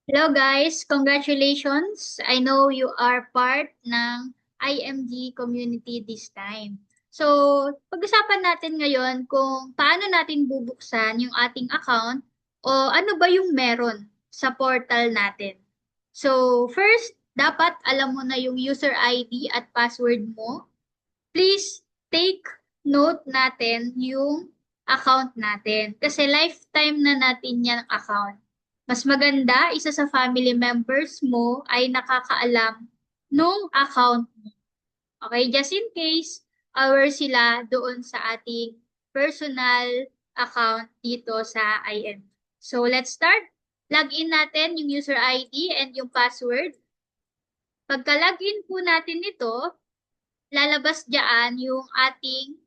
Hello guys, congratulations. I know you are part ng IMG community this time. So, pag-usapan natin ngayon kung paano natin bubuksan yung ating account o ano ba yung meron sa portal natin. So, first, dapat alam mo na yung user ID at password mo. Please take note natin yung account natin kasi lifetime na natin yan account. Mas maganda, isa sa family members mo ay nakakaalam nung account mo. Okay, just in case, aware sila doon sa ating personal account dito sa IM. So, let's start. Login natin yung user ID and yung password. Pagka-login po natin ito, lalabas diyan yung ating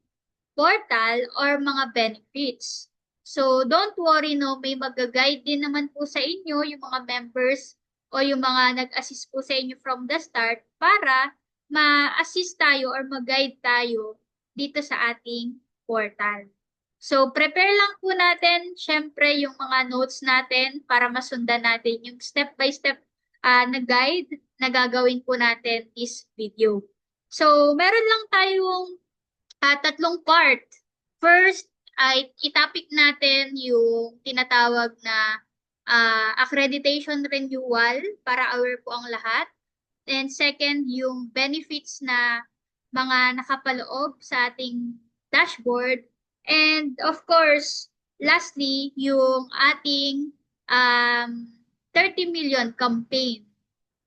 portal or mga benefits. So, don't worry, no, may mag-guide din naman po sa inyo yung mga members o yung mga nag-assist po sa inyo from the start para ma-assist tayo or mag-guide tayo dito sa ating portal. So, prepare lang po natin, syempre, yung mga notes natin para masundan natin yung step-by-step na guide na gagawin po natin this video. So, meron lang tayong tatlong part. First, ay itapik natin yung tinatawag na accreditation renewal para aware po ang lahat. And second, yung benefits na mga nakapaloob sa ating dashboard. And of course, lastly, yung ating 30 million campaign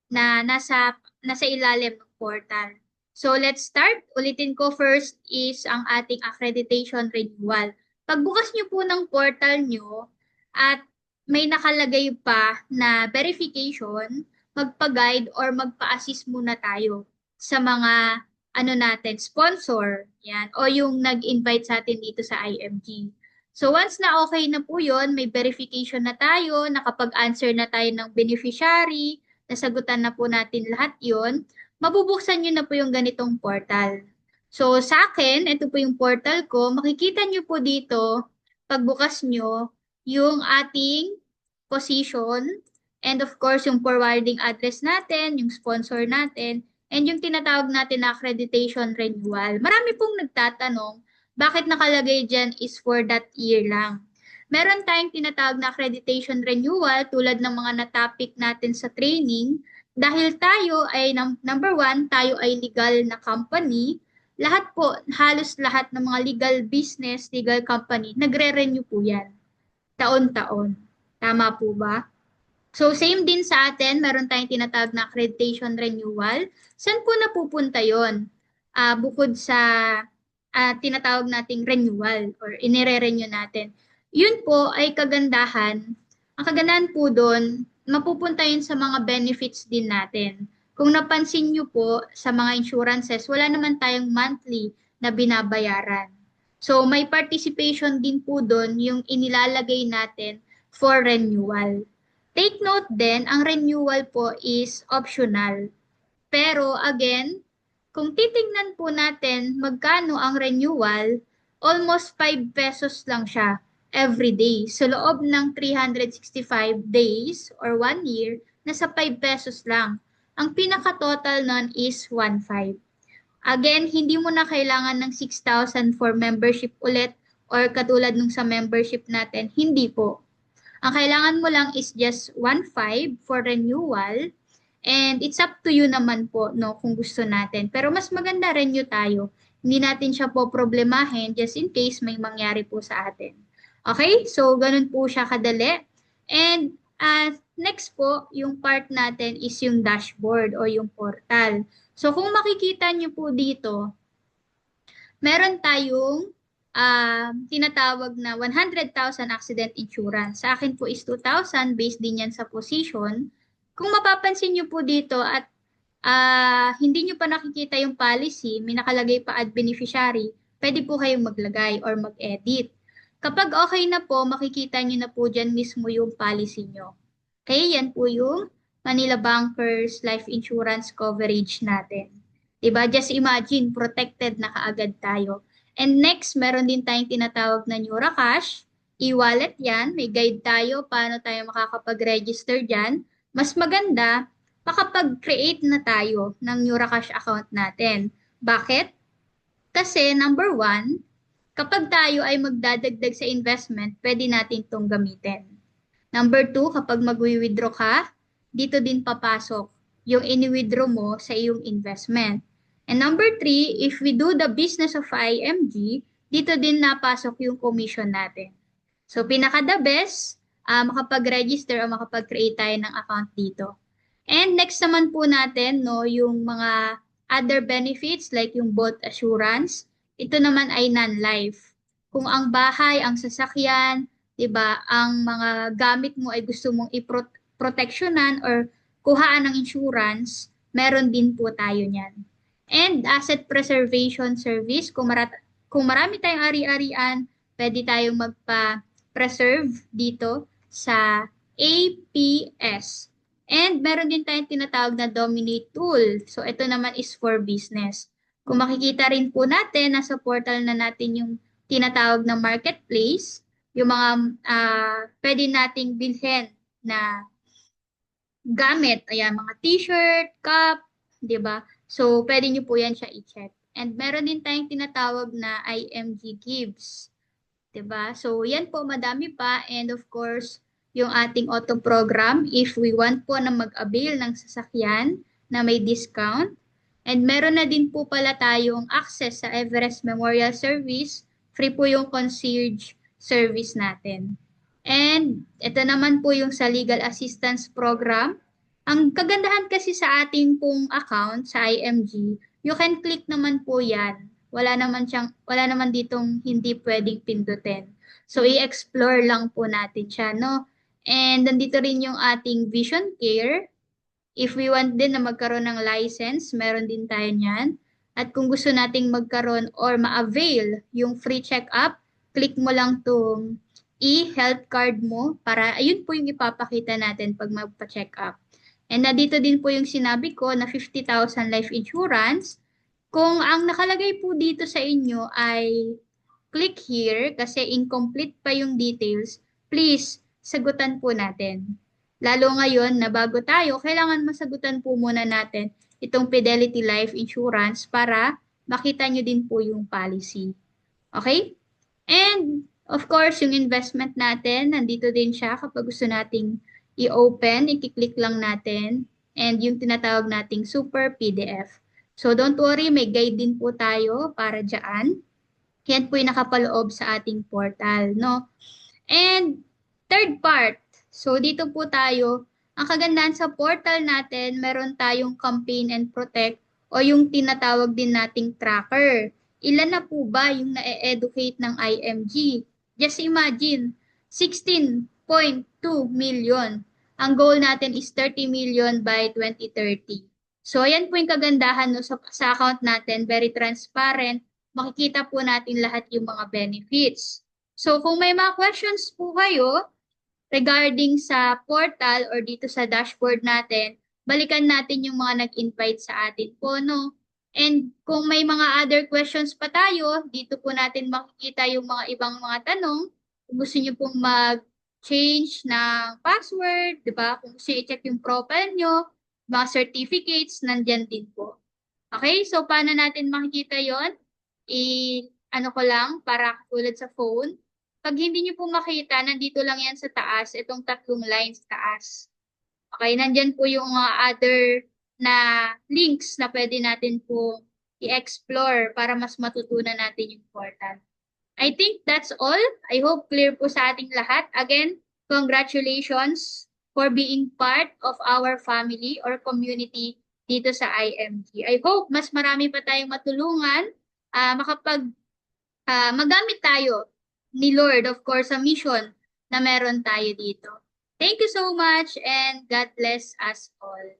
na nasa ilalim ng portal. So let's start. Ulitin ko, first is ang ating accreditation renewal. Pagbukas nyo po ng portal nyo at may nakalagay pa na verification, magpa-guide or magpa-assist muna tayo sa mga sponsor, yan, o yung nag-invite sa atin dito sa IMG. So once na okay na po yun, may verification na tayo, nakapag-answer na tayo ng beneficiary, nasagutan na po natin lahat yon, mabubuksan nyo na po yung ganitong portal. So sa akin, ito po yung portal ko, makikita nyo po dito, pagbukas nyo, yung ating position, and of course, yung forwarding address natin, yung sponsor natin, and yung tinatawag natin na accreditation renewal. Marami pong nagtatanong, bakit nakalagay dyan is for that year lang. Meron tayong tinatawag na accreditation renewal tulad ng mga na-topic natin sa training. Dahil tayo ay, number one, tayo ay legal na company, lahat po, halos lahat ng mga legal business, legal company, nagre-renew po yan. Taon-taon. Tama po ba? So, same din sa atin, meron tayong tinatawag na accreditation renewal. Saan po napupunta yon? Bukod sa tinatawag nating renewal or inire-renew natin. Yun po ay kagandahan. Ang kagandahan po doon, mapupunta yun sa mga benefits din natin. Kung napansin nyo po sa mga insurances, wala naman tayong monthly na binabayaran. So, may participation din po doon yung inilalagay natin for renewal. Take note din, ang renewal po is optional. Pero again, kung titingnan po natin magkano ang renewal, almost 5 pesos lang siya every day. Sa loob ng 365 days or 1 year, nasa 5 pesos lang. Ang pinaka-total nun is 1.5. Again, hindi mo na kailangan ng 6,000 for membership ulit or katulad nung sa membership natin, hindi po. Ang kailangan mo lang is just 1.5 for renewal. And it's up to you naman po, no, kung gusto natin. Pero mas maganda renew tayo. Hindi natin siya po problemahin just in case may mangyari po sa atin. Okay? So, ganun po siya kadali. And next po, yung part natin is yung dashboard o yung portal. So, kung makikita nyo po dito, meron tayong tinatawag na 100,000 accident insurance. Sa akin po is 2,000 based din yan sa position. Kung mapapansin nyo po dito at hindi nyo pa nakikita yung policy, may nakalagay pa add beneficiary, pwede po kayong maglagay or mag-edit. Kapag okay na po, makikita nyo na po dyan mismo yung policy nyo. Okay, yan po yung Manila Bankers Life Insurance Coverage natin. Diba? Just imagine, protected na kaagad tayo. And next, meron din tayong tinatawag na NeuraCash. E-wallet yan. May guide tayo paano tayo makakapag-register dyan. mas maganda makapag-create na tayo ng NeuroCash account natin. Bakit? Kasi number one, kapag tayo ay magdadagdag sa investment, pwede natin itong gamitin. Number two, kapag mag-withdraw ka, dito din papasok yung ini-withdraw mo sa iyong investment. And number three, if we do the business of IMG, dito din napasok yung commission natin. So, pinaka-the best, makapag-register o makapag-create tayo ng account dito. And next naman po natin, no, yung mga other benefits like yung boat assurance. Ito naman ay non-life. Kung ang bahay, ang sasakyan, 'di ba, ang mga gamit mo ay gusto mong i-proteksyonan or kuhaan ng insurance, meron din po tayo niyan. And asset preservation service, kung marami tayong ari-arian, pwede tayong magpa-preserve dito sa APS. And meron din tayong tinatawag na Dominate tool. So ito naman is for business. Kung makikita rin po natin, nasa portal na natin yung tinatawag na marketplace, yung mga pwede nating bilhin na gamit, ayan, mga t-shirt, cup, 'di ba? So, pwede nyo po yan siya i-check. And meron din tayong tinatawag na IMG Gives, 'di ba? So, yan po, madami pa. And of course, yung ating auto program, if we want po na mag-avail ng sasakyan na may discount. And meron na din po pala tayong access sa Everest Memorial Service. Free po yung concierge service natin. And ito naman po yung sa legal assistance program. Ang kagandahan kasi sa ating pong account sa IMG, you can click naman po yan. Wala naman ditong hindi pwedeng pindutin. So i-explore lang po natin siya, no? And nandito rin yung ating vision care. If we want din na magkaroon ng license, meron din tayo niyan. At kung gusto nating magkaroon or ma-avail yung free check-up, click mo lang tong e-health card mo para ayun po yung ipapakita natin pag magpa-check up. And nandito din po yung sinabi ko na 50,000 life insurance. Kung ang nakalagay po dito sa inyo ay click here kasi incomplete pa yung details, please sagutan po natin. Lalo ngayon na bago tayo, kailangan masagutan po muna natin itong Fidelity Life Insurance para makita nyo din po yung policy. Okay? And of course, yung investment natin, nandito din siya kapag gusto nating i-open, i-click lang natin. And yung tinatawag nating super PDF. So don't worry, may guide din po tayo para dyan. Yan po yung nakapaloob sa ating portal, no? And third part, so dito po tayo, ang kagandahan sa portal natin, meron tayong campaign and protect o yung tinatawag din nating tracker. Ilan na po ba yung na-educate ng IMG? Just imagine, 16.2 million. Ang goal natin is 30 million by 2030. So, ayan po yung kagandahan no, sa account natin, very transparent. Makikita po natin lahat yung mga benefits. So, kung may mga questions po kayo regarding sa portal or dito sa dashboard natin, balikan natin yung mga nag-invite sa atin po, no? And kung may mga other questions pa tayo, dito po natin makikita yung mga ibang mga tanong. Kung gusto nyo pong mag-change ng password, di ba? Kung gusto nyo i-check yung profile nyo, mga certificates, nandyan din po. Okay, so paano natin makikita yon? Ano ko lang, para katulad sa phone. Pag hindi nyo po makita, nandito lang yan sa taas, itong tatlong lines sa taas. Okay, nandyan po yung mga other na links na pwede natin po i-explore para mas matutunan natin yung portal. I think that's all. I hope clear po sa ating lahat. Again, congratulations for being part of our family or community dito sa IMG. I hope mas marami pa tayong matulungan, magamit tayo ni Lord, of course, sa mission na meron tayo dito. Thank you so much and God bless us all.